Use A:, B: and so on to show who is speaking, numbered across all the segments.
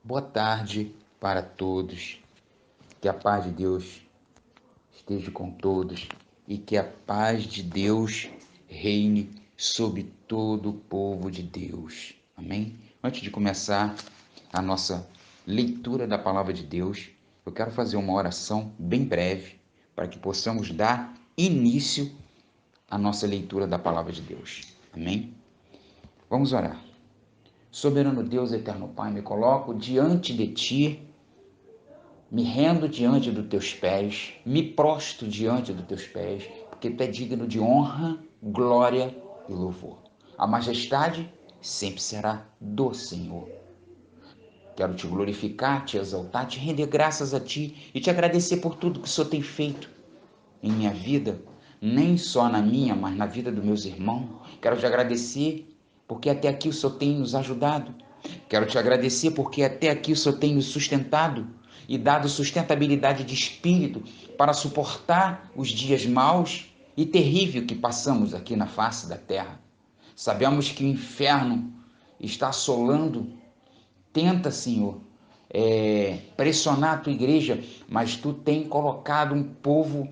A: Boa tarde para todos. Que a paz de Deus esteja com todos e que a paz de Deus reine sobre todo o povo de Deus. Amém? Antes de começar a nossa leitura da palavra de Deus, eu quero fazer uma oração bem breve para que possamos dar início à nossa leitura da palavra de Deus. Amém? Vamos orar. Soberano Deus, eterno Pai, me coloco diante de Ti, me rendo diante dos Teus pés, me prostro diante dos Teus pés, porque Tu é digno de honra, glória e louvor. A majestade sempre será do Senhor. Quero Te glorificar, Te exaltar, Te render graças a Ti e Te agradecer por tudo que o Senhor tem feito em minha vida, nem só na minha, mas na vida dos meus irmãos. Quero Te agradecer porque até aqui o Senhor tem nos ajudado. Quero Te agradecer porque até aqui o Senhor tem nos sustentado e dado sustentabilidade de espírito para suportar os dias maus e terríveis que passamos aqui na face da terra. Sabemos que o inferno está assolando, tenta, Senhor, pressionar a Tua igreja, mas Tu tem colocado um povo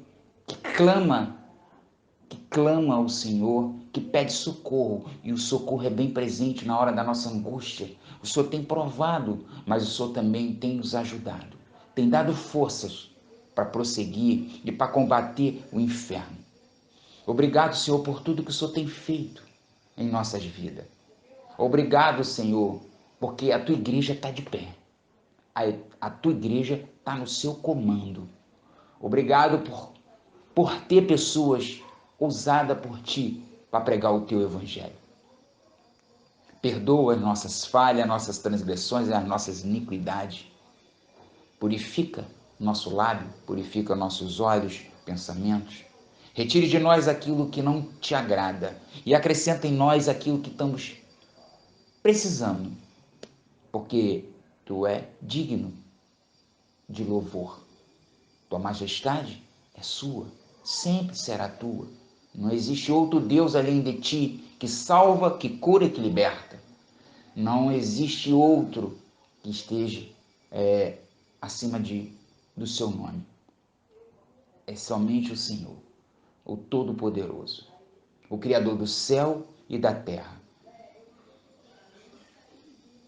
A: que clama ao Senhor, que pede socorro, e o socorro é bem presente na hora da nossa angústia. O Senhor tem provado, mas o Senhor também tem nos ajudado, tem dado forças para prosseguir e para combater o inferno. Obrigado, Senhor, por tudo que o Senhor tem feito em nossas vidas. Obrigado, Senhor, porque a Tua igreja está de pé. A Tua igreja está no seu comando. Obrigado por ter pessoas ousadas por Ti para pregar o Teu Evangelho. Perdoa as nossas falhas, as nossas transgressões e as nossas iniquidades. Purifica nosso lábio, purifica nossos olhos, pensamentos. Retire de nós aquilo que não Te agrada e acrescenta em nós aquilo que estamos precisando, porque Tu é digno de louvor. Tua majestade é sua, sempre será tua. Não existe outro Deus além de Ti que salva, que cura e que liberta. Não existe outro que esteja acima do Seu nome. É somente o Senhor, o Todo-Poderoso, o Criador do céu e da terra.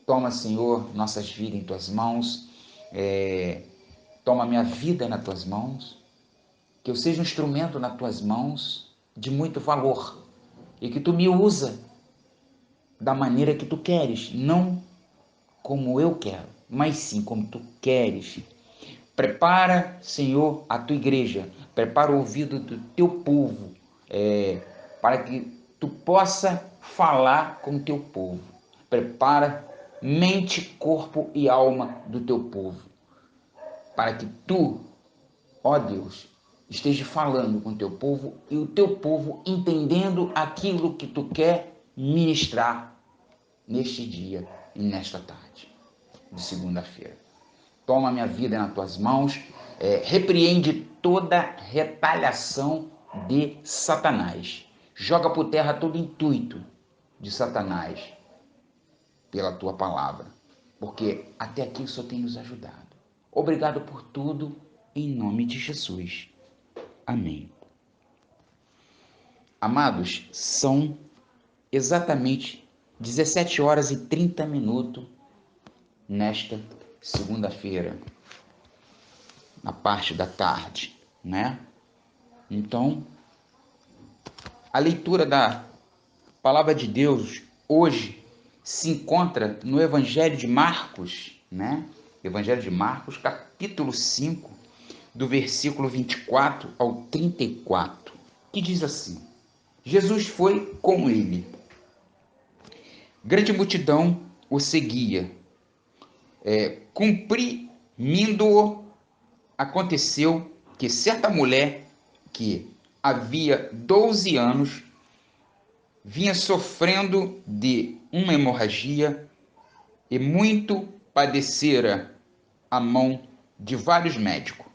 A: Toma, Senhor, nossas vidas em Tuas mãos. Toma minha vida nas Tuas mãos. Que eu seja um instrumento nas Tuas mãos de muito valor e que Tu me usa da maneira que Tu queres, não como eu quero, mas sim como Tu queres. Prepara, Senhor, a Tua igreja, prepara o ouvido do Teu povo, para que Tu possa falar com o Teu povo. Prepara mente, corpo e alma do Teu povo, para que Tu, ó Deus, esteja falando com o Teu povo e o Teu povo entendendo aquilo que Tu quer ministrar neste dia e nesta tarde de segunda-feira. Toma minha vida nas Tuas mãos, repreende toda retaliação de Satanás. Joga por terra todo intuito de Satanás pela Tua palavra, porque até aqui o Senhor tem nos ajudado. Obrigado por tudo, em nome de Jesus. Amém. Amados, são exatamente 17 horas e 30 minutos nesta segunda-feira, na parte da tarde, né? Então, a leitura da palavra de Deus hoje se encontra no Evangelho de Marcos, né? Evangelho de Marcos, capítulo 5, do versículo 24 ao 34, que diz assim: Jesus foi com ele. Grande multidão o seguia. Cumprindo-o, aconteceu que certa mulher que havia 12 anos vinha sofrendo de uma hemorragia e muito padecera a mão de vários médicos.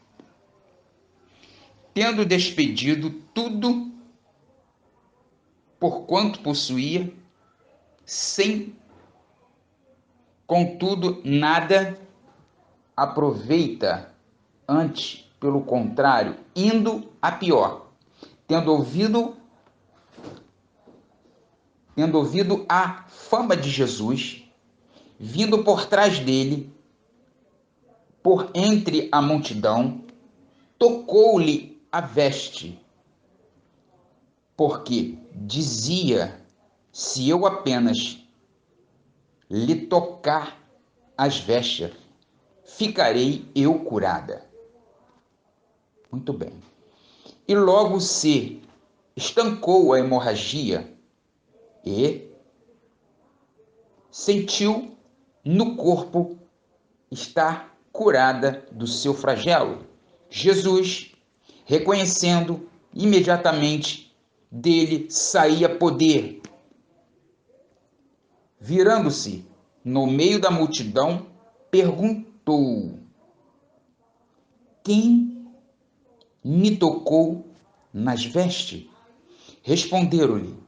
A: Tendo despedido tudo por quanto possuía, sem Contudo, nada aproveita, antes, pelo contrário, indo a pior, tendo ouvido a fama de Jesus, vindo por trás dele, por entre a multidão, tocou-lhe a veste, porque dizia: se eu apenas lhe tocar as vestes, ficarei eu curada. Muito bem. E logo se estancou a hemorragia e sentiu no corpo estar curada do seu flagelo. Jesus, reconhecendo imediatamente, dele saía poder. Virando-se no meio da multidão, perguntou: quem me tocou nas vestes? Responderam-lhe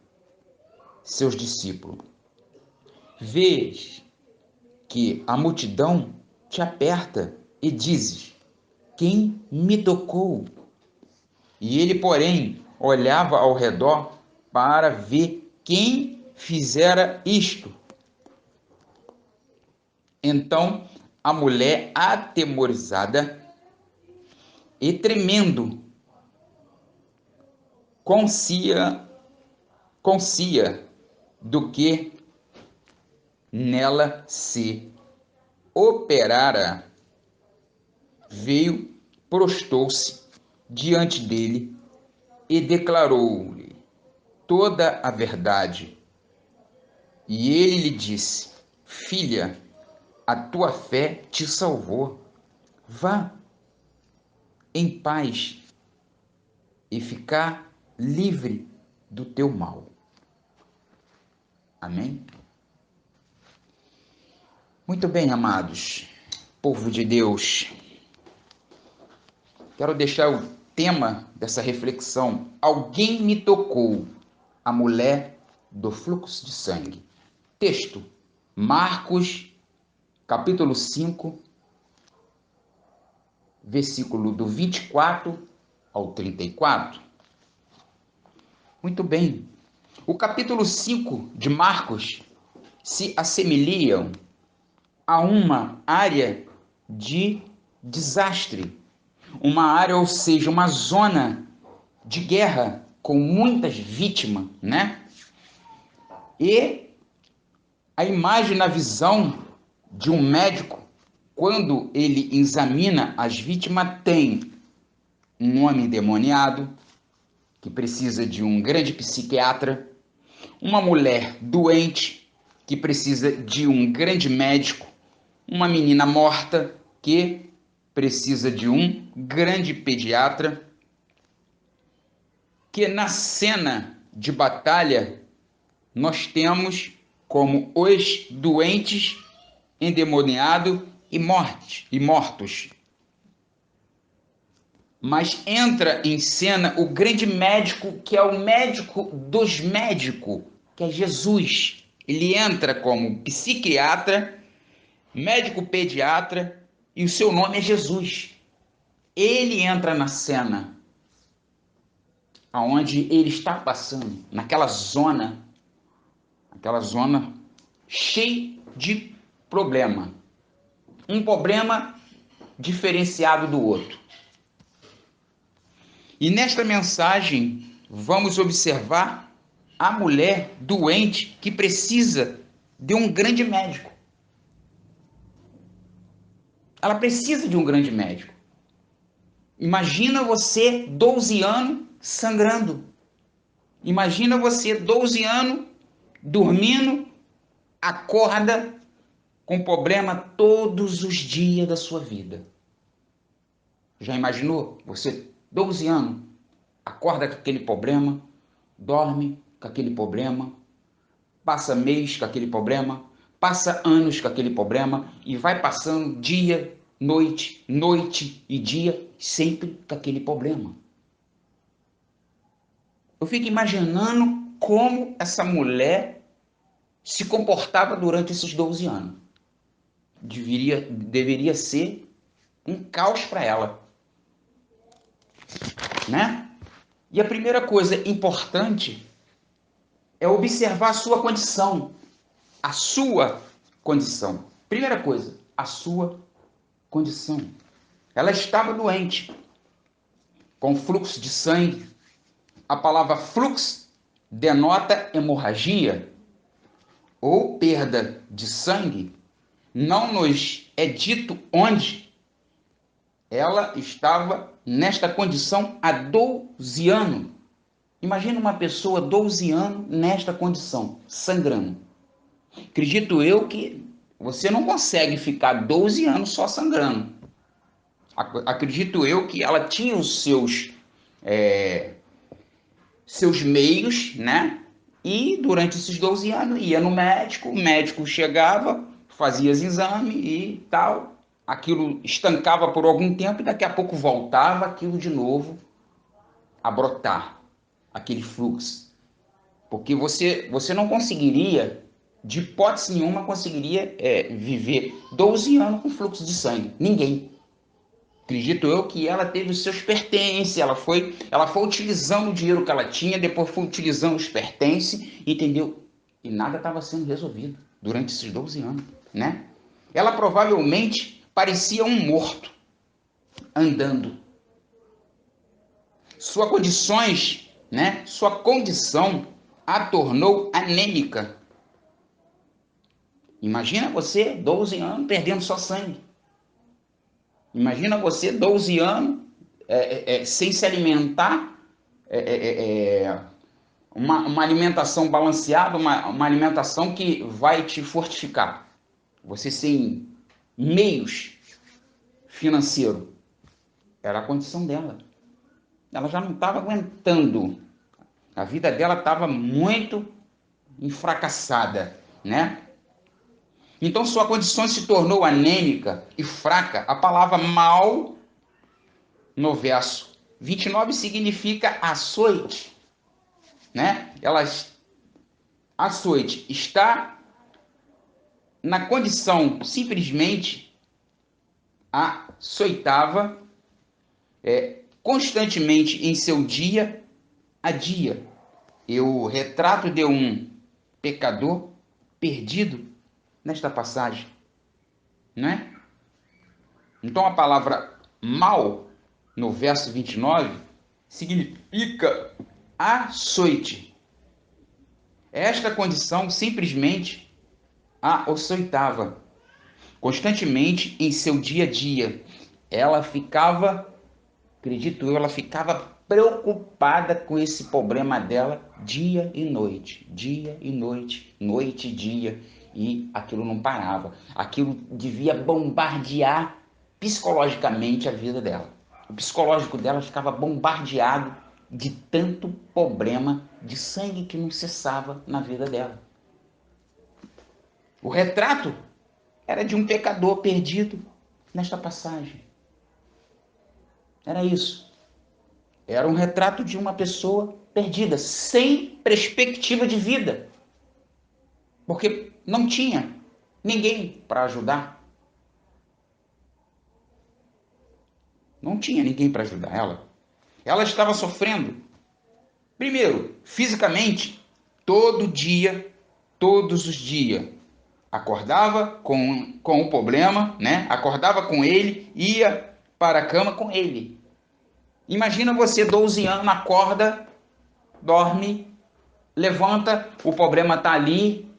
A: seus discípulos: vês que a multidão te aperta e dizes: quem me tocou? E ele, porém, olhava ao redor para ver quem fizera isto. Então a mulher, atemorizada e tremendo, concia do que nela se operara, veio, prostou-se diante dele e declarou-lhe toda a verdade. E ele lhe disse: filha, a tua fé te salvou. Vá em paz e ficar livre do teu mal. Amém? Muito bem, amados, povo de Deus. Quero deixar o tema dessa reflexão: alguém me tocou, a mulher do fluxo de sangue. Texto: Marcos, capítulo 5, versículo do 24 ao 34. Muito bem. O capítulo 5 de Marcos se assemelham a uma área de desastre, uma área, ou seja, uma zona de guerra com muitas vítimas, né? E a imagem na visão de um médico, quando ele examina as vítimas, tem um homem endemoniado, que precisa de um grande psiquiatra, uma mulher doente, que precisa de um grande médico, uma menina morta, que precisa de um grande pediatra, que na cena de batalha nós temos como os doentes, endemoniados e mortos. Mas entra em cena o grande médico, que é o médico dos médicos, que é Jesus. Ele entra como psiquiatra, médico pediatra, e o seu nome é Jesus. Ele entra na cena aonde ele está passando, naquela zona cheia de problema. Um problema diferenciado do outro. E nesta mensagem vamos observar a mulher doente que precisa de um grande médico. Ela precisa de um grande médico. Imagina você 12 anos sangrando. Imagina você 12 anos dormindo, acorda com problema todos os dias da sua vida. Já imaginou? Você 12 anos, acorda com aquele problema, dorme com aquele problema, passa mês com aquele problema, passa anos com aquele problema e vai passando dia, noite e dia, sempre com aquele problema. Eu fico imaginando como essa mulher se comportava durante esses 12 anos. deveria ser um caos para ela, né? E a primeira coisa importante é observar a sua condição. A sua condição. Primeira coisa, a sua condição. Ela estava doente, com fluxo de sangue. A palavra fluxo denota hemorragia ou perda de sangue. Não nos é dito onde ela estava nesta condição há 12 anos. Imagina uma pessoa 12 anos nesta condição, sangrando. Acredito eu que você não consegue ficar 12 anos só sangrando. Acredito eu que ela tinha os seus meios, né? E durante esses 12 anos ia no médico, o médico chegava, fazia os exames e tal. Aquilo estancava por algum tempo e daqui a pouco voltava aquilo de novo a brotar, aquele fluxo. Porque você não conseguiria, de hipótese nenhuma, conseguiria viver 12 anos com fluxo de sangue. Ninguém. Acredito eu que ela teve os seus pertences, ela foi utilizando o dinheiro que ela tinha, depois foi utilizando os pertences, entendeu? E nada estava sendo resolvido durante esses 12 anos, né? Ela provavelmente parecia um morto, andando. Sua condição a tornou anêmica. Imagina você, 12 anos, perdendo só sangue. Imagina você, 12 anos, sem se alimentar, uma alimentação balanceada, uma alimentação que vai te fortificar. Você sem meios financeiros. Era a condição dela. Ela já não estava aguentando. A vida dela estava muito enfracassada, né? Então sua condição se tornou anêmica e fraca. A palavra mal, no verso 29, significa açoite, né? Açoite está na condição simplesmente açoitava constantemente em seu dia a dia. E o retrato de um pecador perdido nesta passagem, né? Então a palavra mal, no verso 29, significa açoite. Esta condição simplesmente a açoitava constantemente em seu dia a dia. Ela ficava, acredito eu, ela ficava preocupada com esse problema dela dia e noite, noite e dia, e aquilo não parava. Aquilo devia bombardear psicologicamente a vida dela. O psicológico dela ficava bombardeado de tanto problema de sangue que não cessava na vida dela. O retrato era de um pecador perdido nesta passagem. Era isso. Era um retrato de uma pessoa perdida, sem perspectiva de vida. Porque não tinha ninguém para ajudar. Não tinha ninguém para ajudar ela. Ela estava sofrendo, primeiro, fisicamente, todo dia, todos os dias. Acordava com o problema, né? Acordava com ele, ia para a cama com ele. Imagina você, 12 anos, acorda, dorme, levanta, o problema está ali,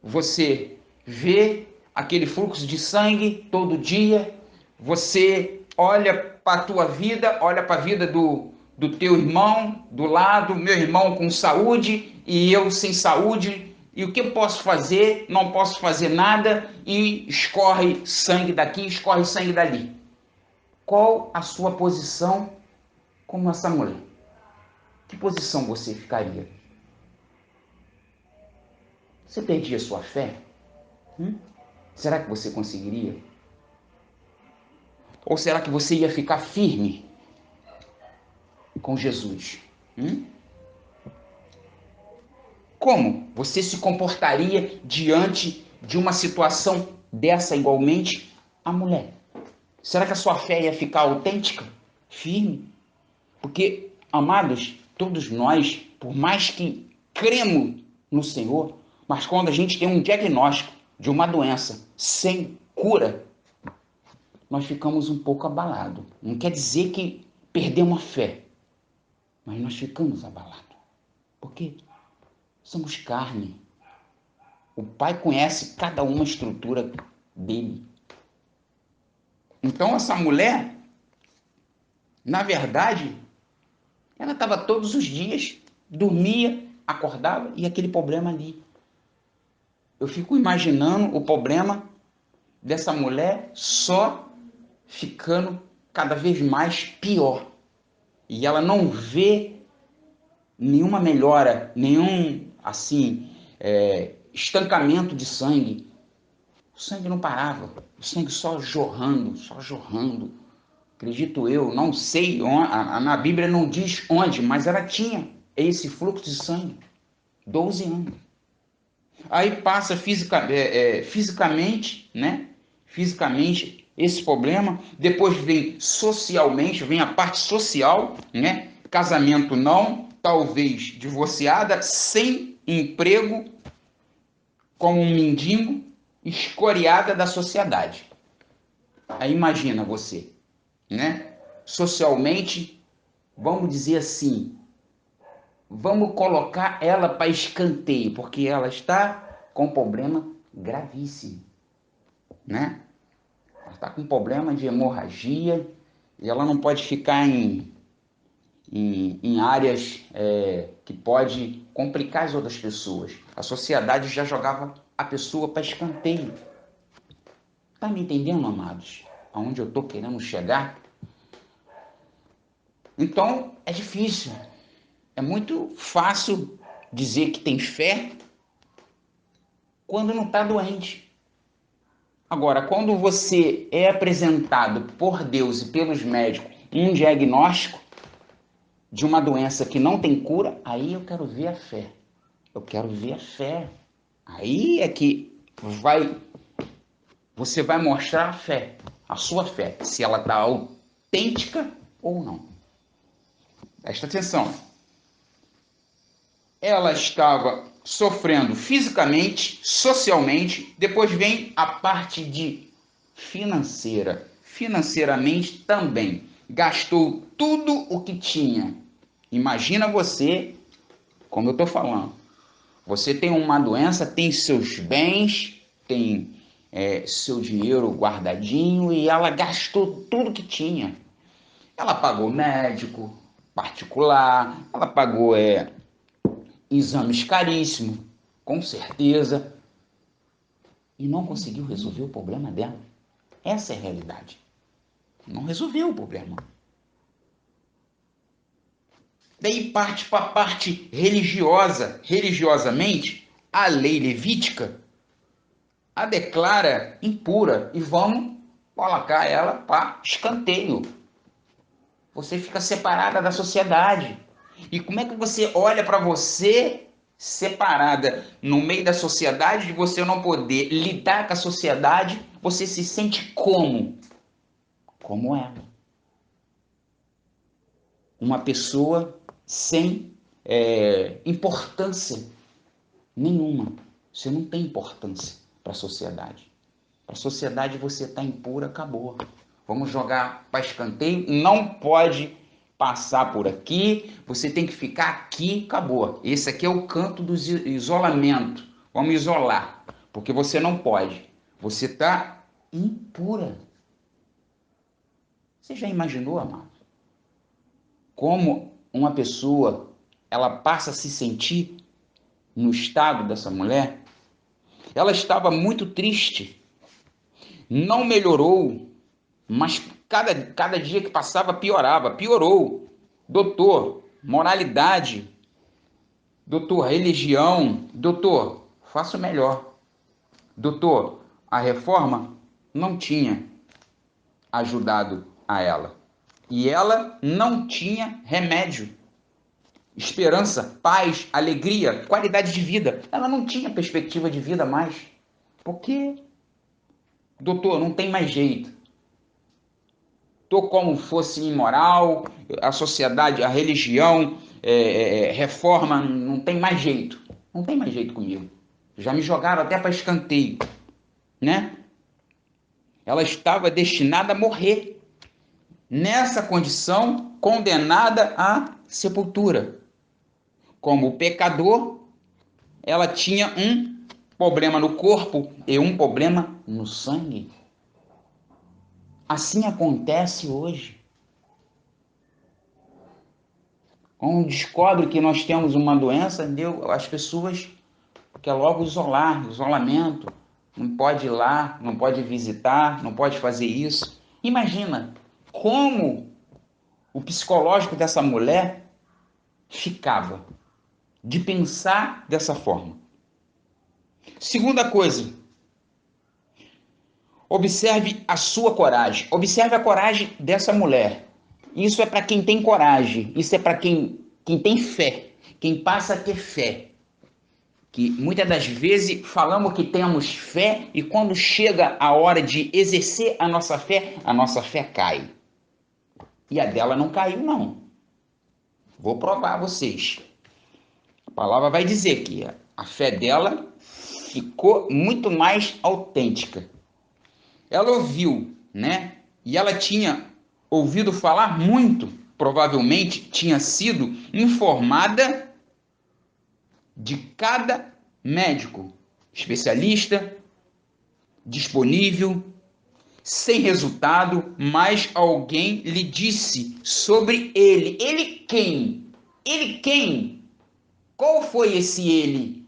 A: você vê aquele fluxo de sangue todo dia, você olha para a tua vida, olha para a vida do teu irmão do lado, meu irmão com saúde e eu sem saúde, e o que eu posso fazer? Não posso fazer nada, e escorre sangue daqui, escorre sangue dali. Qual a sua posição como essa mulher? Que posição você ficaria? Você perdia sua fé? Será que você conseguiria? Ou será que você ia ficar firme com Jesus? Como você se comportaria diante de uma situação dessa igualmente a mulher? Será que a sua fé ia ficar autêntica, firme? Porque, amados, todos nós, por mais que cremos no Senhor, mas quando a gente tem um diagnóstico de uma doença sem cura, nós ficamos um pouco abalados. Não quer dizer que perdemos a fé, mas nós ficamos abalados. Por quê? Somos carne. O Pai conhece cada uma estrutura dele. Então essa mulher, na verdade, ela estava todos os dias, dormia, acordava e aquele problema ali. Eu fico imaginando o problema dessa mulher só ficando cada vez mais pior. E ela não vê nenhuma melhora, nenhum assim estancamento de sangue. O sangue não parava, o sangue só jorrando, só jorrando. Acredito eu, não sei, na Bíblia não diz onde, mas ela tinha esse fluxo de sangue, 12 anos. Aí passa fisicamente, né? Fisicamente esse problema, depois vem socialmente, vem a parte social, né? Casamento não, talvez divorciada, sem emprego, como um mendigo, escoriada da sociedade. Aí imagina você, né? Socialmente, vamos dizer assim, vamos colocar ela para escanteio, porque ela está com um problema gravíssimo, né? Ela está com um problema de hemorragia e ela não pode ficar em áreas que pode complicar as outras pessoas. A sociedade já jogava a pessoa para escanteio. Tá me entendendo, amados? Aonde eu estou querendo chegar? Então, é difícil. É muito fácil dizer que tem fé quando não está doente. Agora, quando você é apresentado por Deus e pelos médicos um diagnóstico de uma doença que não tem cura, aí eu quero ver a fé. Eu quero ver a fé. Aí é que você vai mostrar a fé, a sua fé, se ela está autêntica ou não. Presta atenção. Ela estava sofrendo fisicamente, socialmente, depois vem a parte de financeira. Financeiramente também. Gastou tudo o que tinha. Imagina você, como eu estou falando, você tem uma doença, tem seus bens, tem seu dinheiro guardadinho e ela gastou tudo que tinha. Ela pagou médico particular, ela pagou exames caríssimos, com certeza, e não conseguiu resolver o problema dela. Essa é a realidade. Não resolveu o problema. Daí parte para a parte religiosa. Religiosamente, a lei levítica a declara impura e vamos colocar ela para escanteio. Você fica separada da sociedade. E como é que você olha para você separada no meio da sociedade, de você não poder lidar com a sociedade, você se sente como? Como ela. Uma pessoa sem importância nenhuma. Você não tem importância para a sociedade. Para a sociedade você está impura, acabou. Vamos jogar para escanteio, não pode passar por aqui, você tem que ficar aqui, acabou. Esse aqui é o canto do isolamento. Vamos isolar, porque você não pode. Você está impura. Você já imaginou, amado? Como uma pessoa, ela passa a se sentir no estado dessa mulher? Ela estava muito triste, não melhorou, mas cada dia que passava piorava, piorou. Doutor, moralidade, doutor, religião, doutor, faça o melhor. Doutor, a reforma não tinha ajudado a ela. E ela não tinha remédio, esperança, paz, alegria, qualidade de vida. Ela não tinha perspectiva de vida mais. Por quê? doutor, não tem mais jeito. Tô como fosse imoral, a sociedade, a religião, reforma, não tem mais jeito. Não tem mais jeito comigo. Já me jogaram até para escanteio, né? Ela estava destinada a morrer. Nessa condição, condenada à sepultura. Como pecador, ela tinha um problema no corpo e um problema no sangue. Assim acontece hoje. Quando descobre que nós temos uma doença, as pessoas querem logo isolamento. Não pode ir lá, não pode visitar, não pode fazer isso. Imagina como o psicológico dessa mulher ficava de pensar dessa forma. Segunda coisa, observe a sua coragem. Observe a coragem dessa mulher. Isso é para quem tem coragem. Isso é para quem tem fé. Quem passa a ter fé. Que muitas das vezes falamos que temos fé e quando chega a hora de exercer a nossa fé cai. E a dela não caiu, não. Vou provar a vocês. A palavra vai dizer que a fé dela ficou muito mais autêntica. Ela ouviu, né? E ela tinha ouvido falar muito, provavelmente tinha sido informada de cada médico, especialista, disponível, sem resultado, mas alguém lhe disse sobre ele. Ele quem? Ele quem? Qual foi esse ele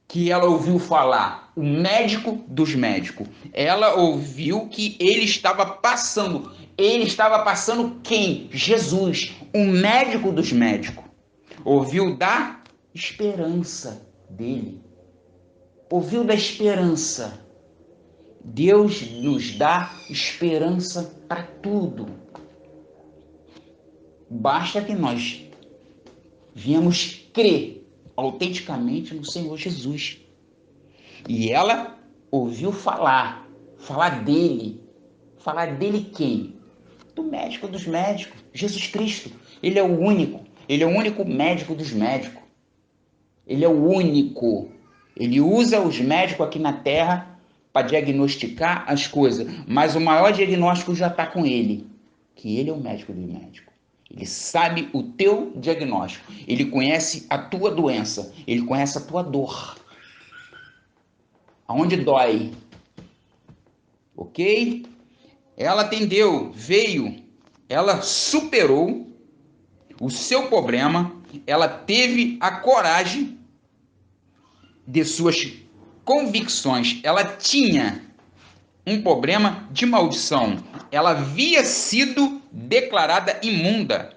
A: que ela ouviu falar? O médico dos médicos. Ela ouviu que ele estava passando. Ele estava passando quem? Jesus, o médico dos médicos. Ouviu da esperança dele. Ouviu da esperança. Deus nos dá esperança para tudo. Basta que nós viemos crer autenticamente no Senhor Jesus. E ela ouviu falar dele. Falar dele quem? Do médico dos médicos, Jesus Cristo. Ele é o único médico dos médicos. Ele é o único. Ele usa os médicos aqui na terra para diagnosticar as coisas, mas o maior diagnóstico já está com ele, que ele é o médico dos médicos. Ele sabe o teu diagnóstico, ele conhece a tua doença, ele conhece a tua dor. Aonde dói, ok? Ela atendeu, veio, ela superou o seu problema, ela teve a coragem de suas convicções. Ela tinha um problema de maldição. Ela havia sido declarada imunda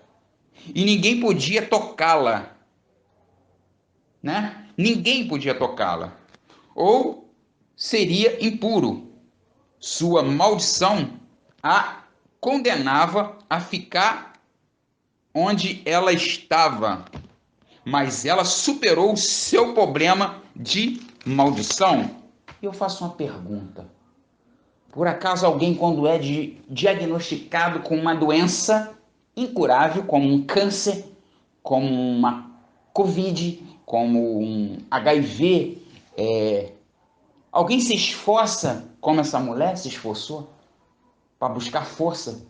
A: e ninguém podia tocá-la, né? Ninguém podia tocá-la. Ou seria impuro. Sua maldição a condenava a ficar onde ela estava, mas ela superou o seu problema de maldição. Eu faço uma pergunta. Por acaso alguém, quando é diagnosticado com uma doença incurável, como um câncer, como uma Covid, como um HIV, alguém se esforça, como essa mulher se esforçou, para buscar força?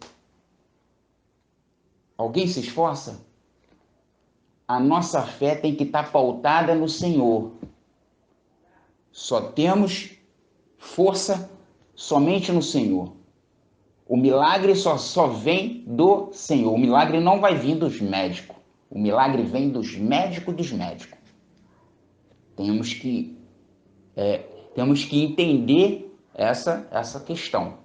A: Alguém se esforça? A nossa fé tem que estar pautada no Senhor. Só temos força somente no Senhor. O milagre só vem do Senhor. O milagre não vai vir dos médicos. O milagre vem dos médicos dos médicos. Temos que entender essa questão.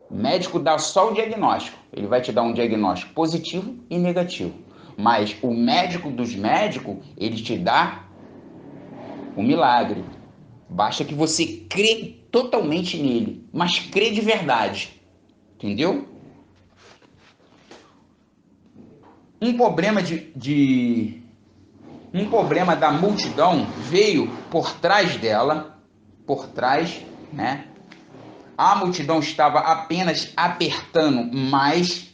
A: O médico dá só o diagnóstico. Ele vai te dar um diagnóstico positivo e negativo. Mas o médico dos médicos, ele te dá o milagre. Basta que você crê totalmente nele, mas crê de verdade. Entendeu? Um problema um problema da multidão veio por trás dela, né? A multidão estava apenas apertando, mas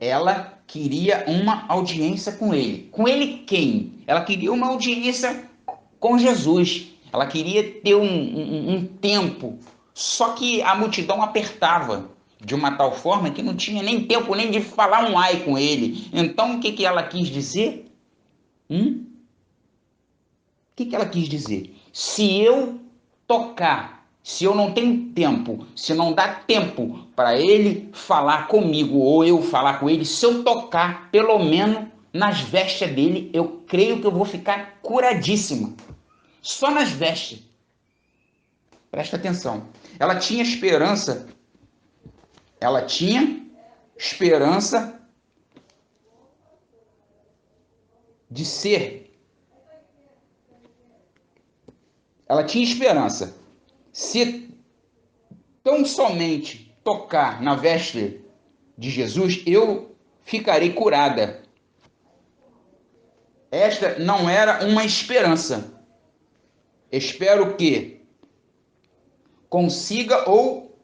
A: ela queria uma audiência com ele. Com ele quem? Ela queria uma audiência com Jesus. Ela queria ter um tempo. Só que a multidão apertava de uma tal forma que não tinha nem tempo nem de falar um ai com ele. Então, o que que ela quis dizer? O que que ela quis dizer? Se eu tocar, se eu não tenho tempo, se não dá tempo para ele falar comigo ou eu falar com ele, se eu tocar pelo menos nas vestes dele, eu creio que eu vou ficar curadíssima. Só nas vestes. Presta atenção. Ela tinha esperança de ser. Ela tinha esperança. Se tão somente tocar na veste de Jesus, eu ficarei curada. Esta não era uma esperança. Espero que consiga ou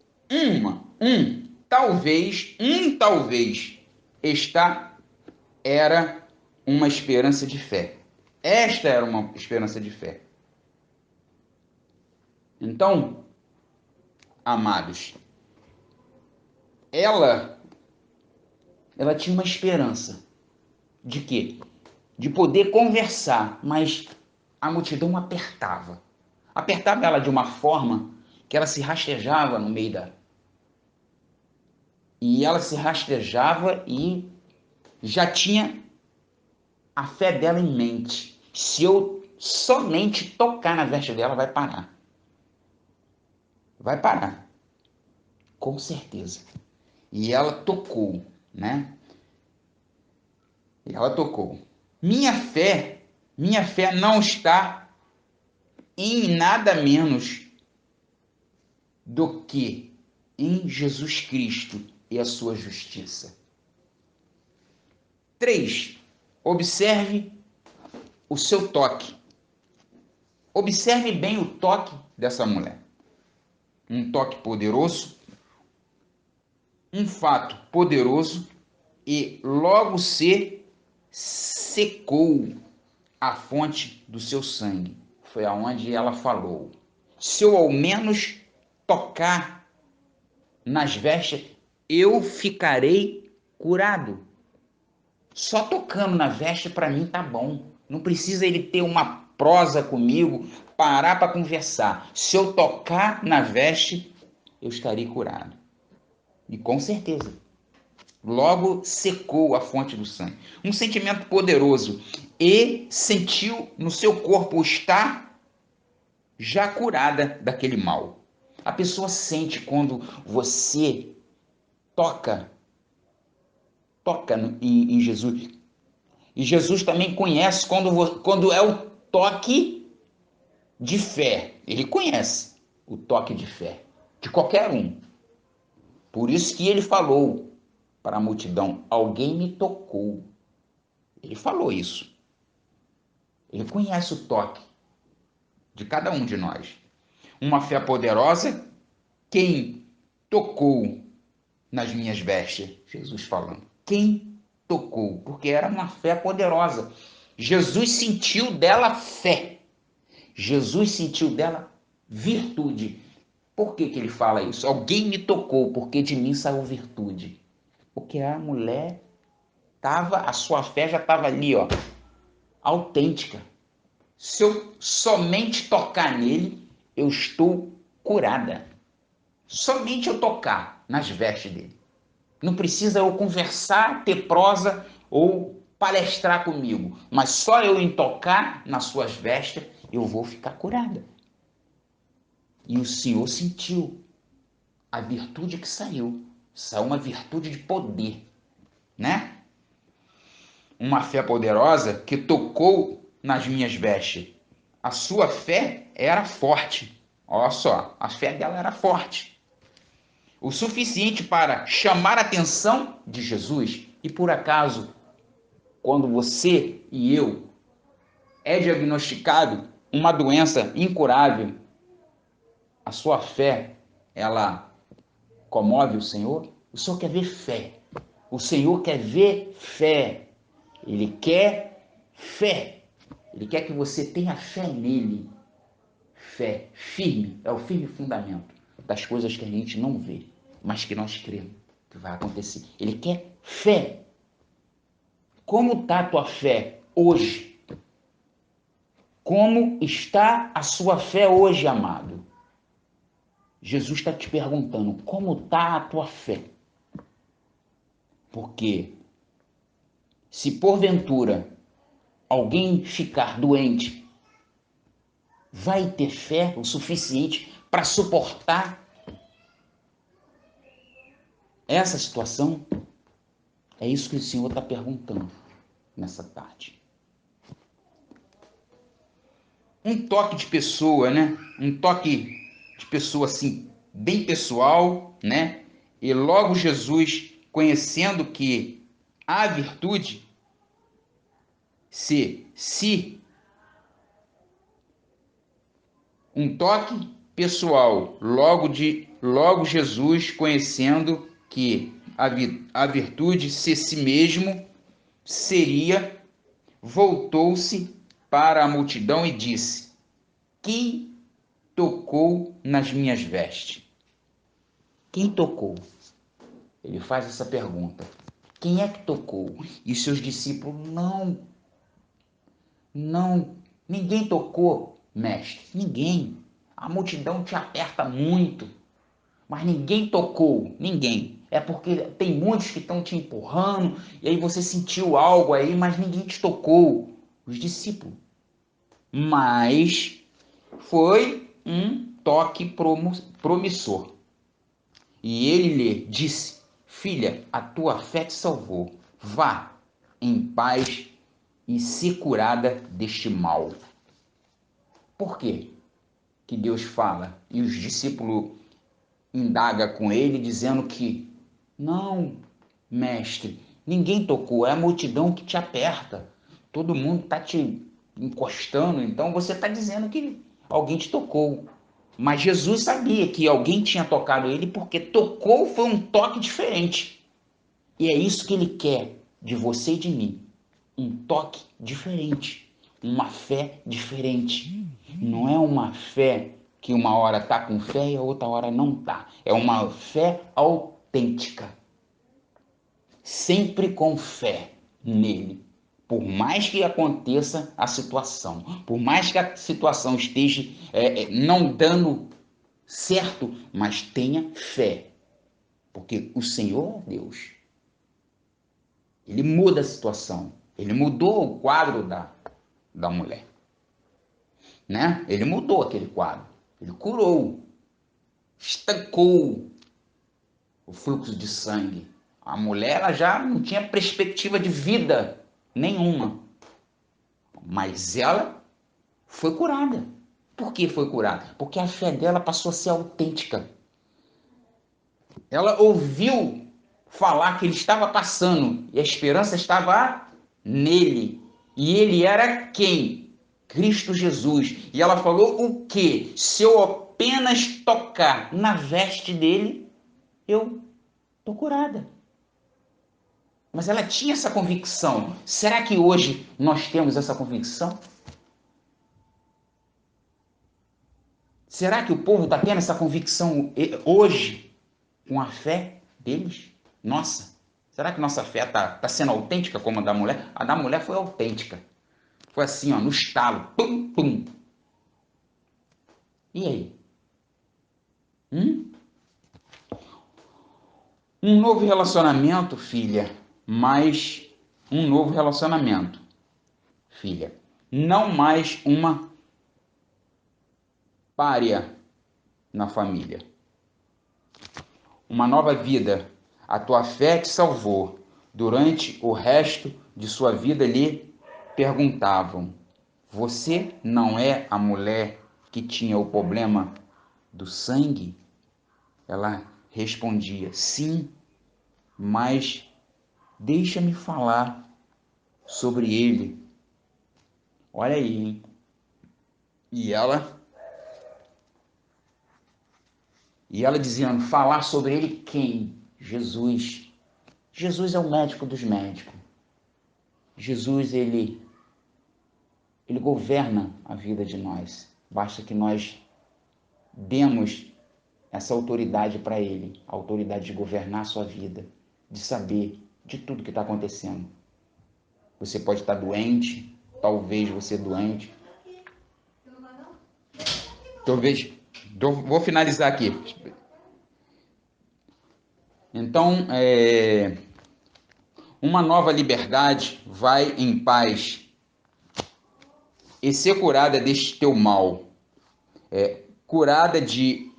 A: talvez, esta era uma esperança de fé. Esta era uma esperança de fé. Então, amados, ela tinha uma esperança de quê? De poder conversar, mas a multidão apertava. Apertava ela de uma forma que ela se rastejava no meio da... E ela se rastejava e já tinha a fé dela em mente. Se eu somente tocar na veste dela, vai parar. Vai parar. Com certeza. E ela tocou, né? E ela tocou. Minha fé não está em nada menos do que em Jesus Cristo e a sua justiça. 3. Observe o seu toque. Observe bem o toque dessa mulher. Um toque poderoso, um fato poderoso, e logo se secou a fonte do seu sangue. Foi aonde ela falou: se eu ao menos tocar nas vestes, eu ficarei curado. Só tocando na veste para mim tá bom. Não precisa ele ter uma prosa comigo, parar para conversar. Se eu tocar na veste, eu estarei curado. E com certeza. Logo secou a fonte do sangue. Um sentimento poderoso. E sentiu no seu corpo estar já curada daquele mal. A pessoa sente quando você toca em Jesus. E Jesus também conhece quando é o toque de fé. Ele conhece o toque de fé de qualquer um. Por isso que ele falou para a multidão: alguém me tocou. Ele falou isso. Ele conhece o toque de cada um de nós. Uma fé poderosa. Quem tocou nas minhas vestes? Jesus falando. Quem tocou? Porque era uma fé poderosa. Jesus sentiu dela fé. Jesus sentiu dela virtude. Por que que ele fala isso? Alguém me tocou, porque de mim saiu virtude. Porque a mulher a sua fé já estava ali, ó, autêntica. Se eu somente tocar nele, eu estou curada. Somente eu tocar nas vestes dele. Não precisa eu conversar, ter prosa ou palestrar comigo, mas só eu em tocar nas suas vestes, eu vou ficar curada. E o Senhor sentiu a virtude que saiu. Saiu uma virtude de poder, né? Uma fé poderosa que tocou nas minhas vestes. A sua fé era forte. Olha só, a fé dela era forte. O suficiente para chamar a atenção de Jesus. E por acaso, quando você e eu é diagnosticado uma doença incurável, a sua fé, ela comove o Senhor? O Senhor quer ver fé. O Senhor quer ver fé. Ele quer fé. Ele quer que você tenha fé nele. Fé firme, é o firme fundamento das coisas que a gente não vê, mas que nós cremos que vai acontecer. Ele quer fé. Como está a tua fé hoje? Como está a sua fé hoje, amado? Jesus está te perguntando, como está a tua fé? Porque se porventura alguém ficar doente, vai ter fé o suficiente para suportar essa situação? É isso que o Senhor está perguntando nessa tarde. Um toque de pessoa, né? Um toque de pessoa assim, bem pessoal, né? E logo Jesus, conhecendo que a virtude, se um toque pessoal, logo Jesus, conhecendo que a virtude ser si mesmo seria, voltou-se para a multidão e disse: quem tocou nas minhas vestes? Quem tocou? Ele faz essa pergunta. Quem é que tocou? E seus discípulos, não, ninguém tocou, mestre, ninguém. A multidão te aperta muito, mas ninguém tocou, ninguém. É porque tem muitos que estão te empurrando, e aí você sentiu algo aí, mas ninguém te tocou. Os discípulos. Mas foi um toque promissor. E ele lhe disse: filha, a tua fé te salvou. Vá em paz e se curada deste mal. Por quê que Deus fala? E os discípulos indagam com ele, dizendo que não, mestre, ninguém tocou, é a multidão que te aperta. Todo mundo está te encostando, então você está dizendo que alguém te tocou. Mas Jesus sabia que alguém tinha tocado ele, porque tocou foi um toque diferente. E é isso que ele quer de você e de mim. Um toque diferente. Uma fé diferente. Não é uma fé que uma hora está com fé e a outra hora não está. É uma fé autêntica. Sempre com fé nele. Por mais que aconteça a situação, por mais que a situação esteja não dando certo, mas tenha fé, porque o Senhor é Deus. Ele muda a situação, ele mudou o quadro da mulher, né? Ele mudou aquele quadro, ele curou, estancou o fluxo de sangue. A mulher ela já não tinha perspectiva de vida nenhuma, mas ela foi curada. Por que foi curada? Porque a fé dela passou a ser autêntica. Ela ouviu falar que ele estava passando e a esperança estava nele. E ele era quem? Cristo Jesus. E ela falou o quê? Se eu apenas tocar na veste dele, eu estou curada. Mas ela tinha essa convicção. Será que hoje nós temos essa convicção? Será que o povo está tendo essa convicção hoje com a fé deles? Nossa, será que nossa fé tá sendo autêntica como a da mulher? A da mulher foi autêntica. Foi assim, ó, no estalo. Pum, pum. E aí? Um novo relacionamento, filha. Mais um novo relacionamento, filha. Não mais uma pária na família. Uma nova vida. A tua fé te salvou. Durante o resto de sua vida lhe perguntavam: você não é a mulher que tinha o problema do sangue? Ela respondia: sim, mas deixa-me falar sobre ele. Olha aí, hein? E ela E ela dizendo, falar sobre ele quem? Jesus. Jesus é o médico dos médicos. Jesus, ele governa a vida de nós. Basta que nós demos essa autoridade para ele, a autoridade de governar a sua vida, de saber de tudo que está acontecendo. Você pode estar doente, talvez você doente. Talvez, vou finalizar aqui. Então, uma nova liberdade, vai em paz e ser curada deste teu mal. Curada de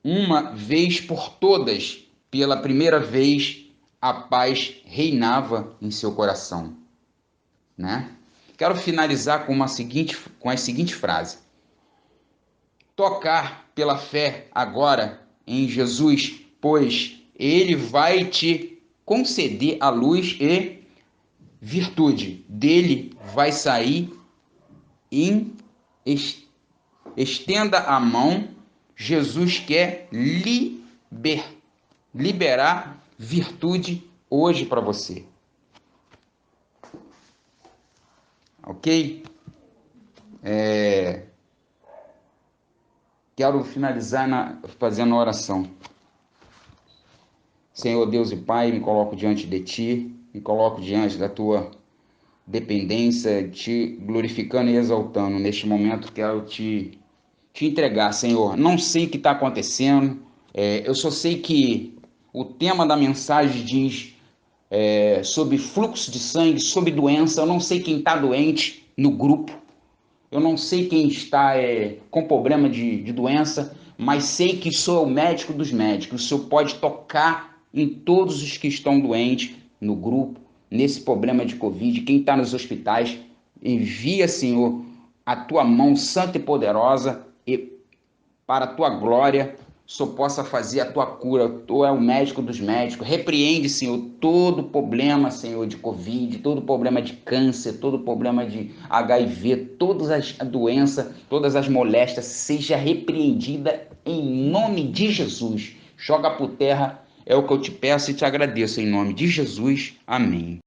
A: uma vez por todas, pela primeira vez, a paz reinava em seu coração, né? Quero finalizar com a seguinte frase: tocar pela fé agora em Jesus, pois ele vai te conceder a luz e virtude. Dele vai sair estenda a mão. Jesus quer liberar virtude hoje para você. Ok? Quero finalizar fazendo uma oração. Senhor Deus e Pai, me coloco diante de Ti, me coloco diante da Tua dependência, Te glorificando e exaltando. Neste momento quero te entregar, Senhor. Não sei o que está acontecendo, eu só sei que o tema da mensagem diz sobre fluxo de sangue, sobre doença. Eu não sei quem está doente no grupo, eu não sei quem está com problema de doença, mas sei que sou o médico dos médicos. O Senhor pode tocar em todos os que estão doentes no grupo, nesse problema de Covid, quem está nos hospitais. Envia, Senhor, a Tua mão santa e poderosa e para a Tua glória, só possa fazer a Tua cura. Tu é o médico dos médicos. Repreende, Senhor, todo problema, Senhor, de Covid, todo problema de câncer, todo problema de HIV, todas as doenças, todas as moléstias, seja repreendida em nome de Jesus. Joga por terra, é o que eu te peço e te agradeço em nome de Jesus. Amém.